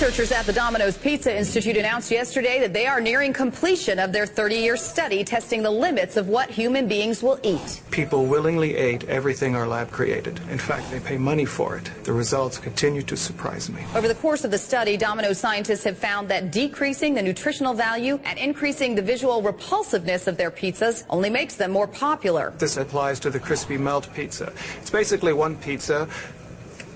Researchers at the Domino's Pizza Institute announced yesterday that they are nearing completion of their 30-year study testing the limits of what human beings will eat. People willingly ate everything our lab created. In fact, they pay money for it. The results continue to surprise me. Over the course of the study, Domino's scientists have found that decreasing the nutritional value and increasing the visual repulsiveness of their pizzas only makes them more popular. This applies to the crispy melt pizza. It's basically one pizza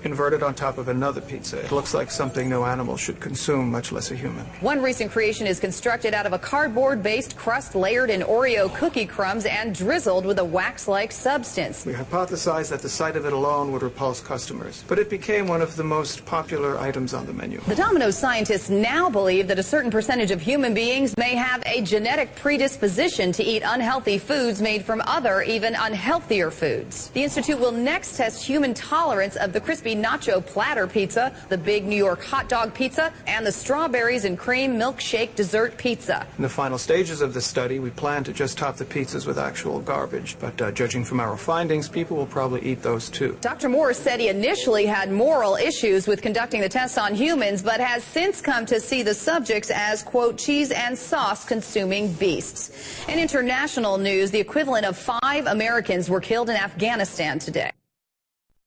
inverted on top of another pizza. It looks like something no animal should consume, much less a human. One recent creation is constructed out of a cardboard-based crust layered in Oreo cookie crumbs and drizzled with a wax-like substance. We hypothesized that the sight of it alone would repulse customers, but it became one of the most popular items on the menu. The Domino's scientists now believe that a certain percentage of human beings may have a genetic predisposition to eat unhealthy foods made from other, even unhealthier foods. The Institute will next test human tolerance of the crispy nacho platter pizza, the big New York hot dog pizza, and the strawberries and cream milkshake dessert pizza. In the final stages of this study, we plan to just top the pizzas with actual garbage, but judging from our findings, people will probably eat those too. Dr. Morris said he initially had moral issues with conducting the tests on humans, but has since come to see the subjects as, quote, cheese and sauce consuming beasts. In international news, the equivalent of 5 Americans were killed in Afghanistan today.